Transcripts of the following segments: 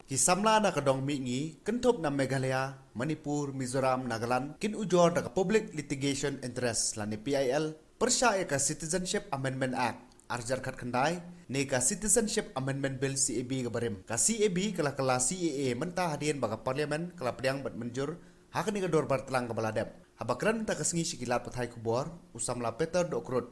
Kisamla na kadong mingi, kentop na Meghalaya, Manipur, Mizoram, Nagaland, kin ujor da Public Litigation Interest lani PIL, persya ka Citizenship Amendment Act, arjar khat khandai, ne ka Citizenship Amendment Bill CAB ka barim. Ka CAB kala CAA mentah hadian baga parlimen kala pediang bat menjur, hakani ka dor bartlang ka baladep. Habakran ta kasengi sikilat pathai kubor, usamla Peter Dokrut.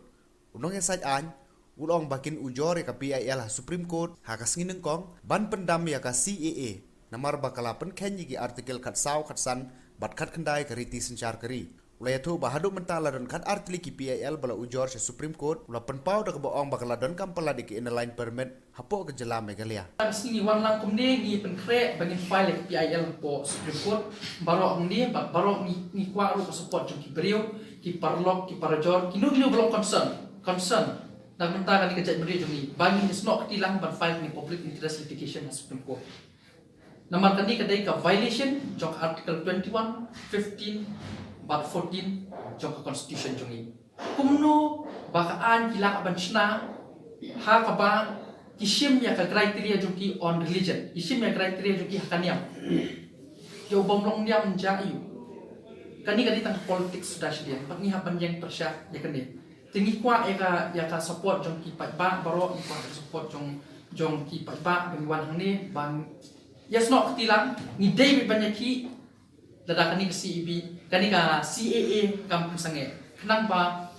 Unong yang an, ulong bakin ujor ya ka PIL ha Supreme Court ha kasngin kong ban pendam ya ka CAA namar bakala pen gi artikel kat saw kat san bat kat kendai ka riti sencar keri ulai tu bahadu mentala don kat artikel ki PIL bala ujor sa Supreme Court ula penpau da boong bakala don kampala di ki inline permit hapo ke jela Meghalaya sini wan lang kumne gi penkre bangin file ke PIL po Supreme Court baro ni baro ni kwa ru support ki beriu ki parlok ki parajor ki nu belum concern dan mentah kali kejat beri jumi bagi is not ketilang ban file ni public interest litigation as Supreme Court. Namar kani kadai ka violation jong article 21, 15, but 14 jong constitution jumi. Kumno bakaan kilak ban chna ha ka ba isim ya ka criteria jongki on religion. Isim ya criteria jongki hakaniam. Yo bomlong niam jaiu. Kani kadai tang politics sudah sedia. Pakni haban yang persya ya kani. Tinggi kuat ya ka support jong ki pat ba baro kuat support jong ki pat ba bagi wan hang ni bang yes no ketilang ni day banyak ki dada kani ke CEB kani ka CAA kampung sange kenang ba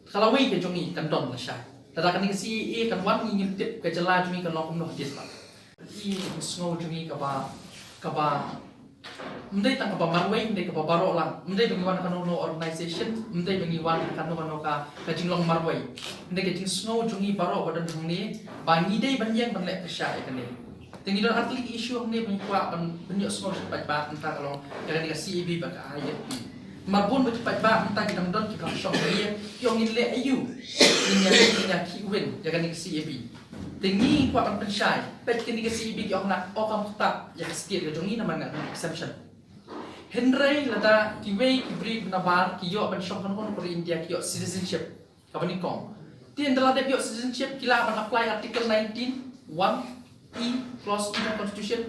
kalau wei ke jongi kan don la sha dada kani ke CAA kan wan ni tip ke jela jongi kan lokum no hadis ba i snow jongi ka ba mendai tang apa marway mendai ka baro lang mendai bengiwan kanu no organization mendai bengiwan kanu ka jinglong marway mendai ke jing snow jungi baro badan hangni bangi dei banjang banlek kesya ikane tingi don atli issue hangni bengkwa benyo snow cepat ba entah kalau jangan ka CEB ba ka IFP marbun cepat ba entah kita don kita shop dia yo ngile ayu ninya kiwin jangan ka CEB tingi kuat kan pensyai pet kini ke CEB ki nak okam tak ya sikit ke jungi nama nak exception Henry lada kiwei kibri benabar kiyo ban shop kan per India kiyo citizenship kabani kong tin dalam kiyo citizenship kila ban apply article 19 1 clause in the constitution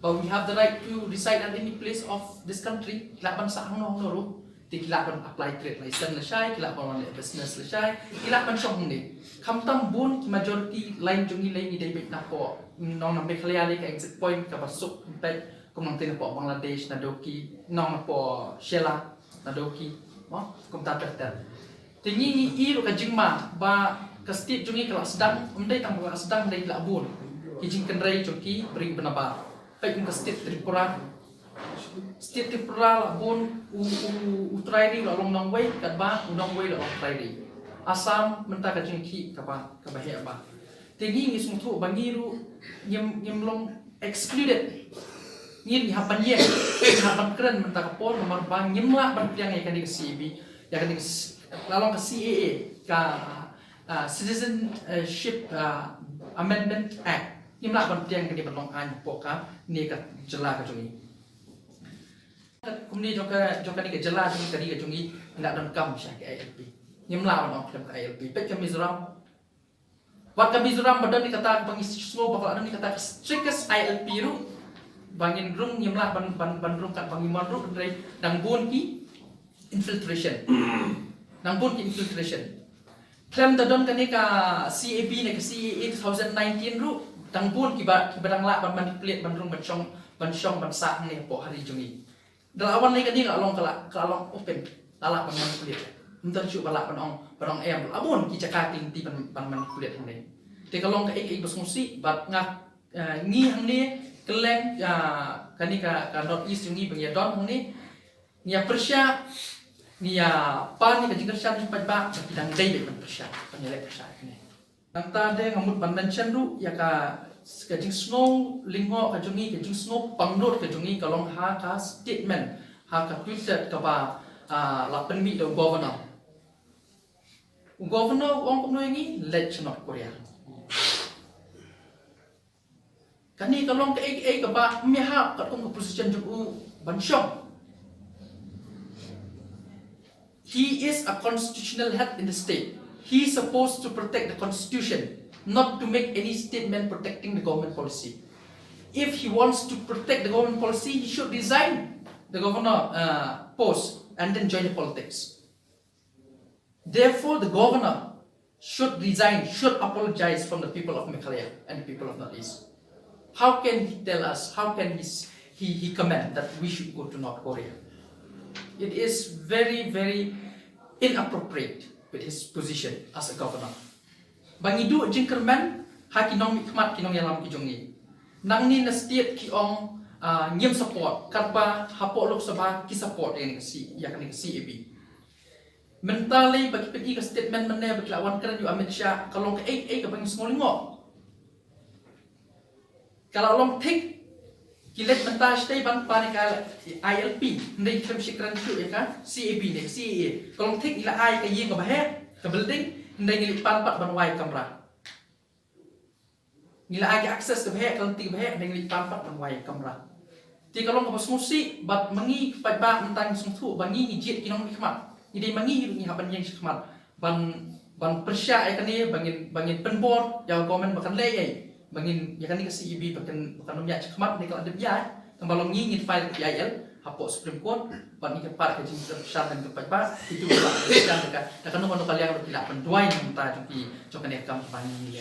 but we have the right to reside at any place of this country kila ban sahang no ru ti kila ban apply trade license la shai kila ban business la shai kila ban shop ni kamtam bun majority line jungi lain ni dai na po nong na Meghalaya ka exit point ka basuk impact kumang tin po Bangladesh na doki nong po Shela na doki mo kum ta ter tingi ni iru ka jingma ba ka state jungi kala sedang umdai tang ba sedang dai la bun ki jing kenrai joki bring benabar pai kum ka state Tripura la bun utrai ri long nong wei kat ba nong wei la utrai ri Assam menta ka jingki ka ba he ba tingi ni smutu bangiru yem long excluded ni hapan ye hapan keren mentah kapor nomor bang nyemla ban yang kan di CEB ya kan di lalong ke CAA ka Citizenship Amendment Act nyemla ban yang kan di belong an poka ni ka jela ka jungi kumni joka ni ka jela jungi ka di ka jungi ndak don kam sya ke ILP nyemla ban ok ka ILP pet ka Mizoram wat ka Mizoram badan ni kata pengisi semua bakal ada ni kata strictest ILP ru bangin rung nyemlah ban rung kat bangiman rung dari nang bun ki infiltration klaim dadon kani ka CAB ne ka CAA 2019 ru tang bun ki badang la ban manipulate ban rung ban shong ban sa ne po hari jungi dalawan ni kani ka along open lala ban manipulate entar cu balak ban em abun ki cakating ti ban manipulate ne te kalong ka ek basmusi bat ngak ngi hang ni keleng kani ka north east jungi bang ya don hang ni nia persya nia pan ni ka jingar shan cepat ba bidang dai ban persya penyelek persya ni nang ta de ngamut ban mention ru ya ka jing snow lingo ka jungi ka jing snow pangnot ka jungi kalong ha ka statement ha ka twitter ka ba la penmi do governor ong kumno ini let North Korea kani kalong ka ka ba miha kat kong position jung ban shop he is a constitutional head in the state he is supposed to protect the constitution not to make any statement protecting the government policy if he wants to protect the government policy, he should resign the governor post and then join the politics. Therefore, the governor should resign, should apologize from the people of Meghalaya and the people of Northeast. How can he tell us, how can he comment that we should go to North Korea? It is very, very inappropriate with his position as a governor. Bangidu jingkerman, hakinong mikmat kinong yalam kijongi. Nang ni na state ki ong ngiem support karba hapo Lok Sabha ki support yang si ya kan si CAB. Mentally bagi pergi ke statement mana bagi lawan keren yu Amit Shah kalau ke ke bagi sengolingok. Kalau long tik kilet mental stay ban panikal ILP ndai kem sikran tu ya kan CAB ni CAA. Kalau tik ila ai ke yeng ke bahek ke building ndai ngilit pan pat ban wai kamera. Nila agi akses ke bahek kalau tik bahek ndai ngilit pan pat ban wai kamera. Ti kalau ke musik bat mengi pai ba mentang sungtu bangi ni jit kinong hikmat. Jadi mangi ni haban yang hikmat ban persya ya kan ni bangin penbor ya government bakan lei bangin ya kan ni ke CEB bakan nomya hikmat ni kalau ada biaya tambalong ngingin file ke PIL hapo Supreme Court ban ni ke par ke jing persya dan ke pai ba itu lah persya dekat kan no kalian bertilak penduai mentah jong ki jong kan kam bangi ni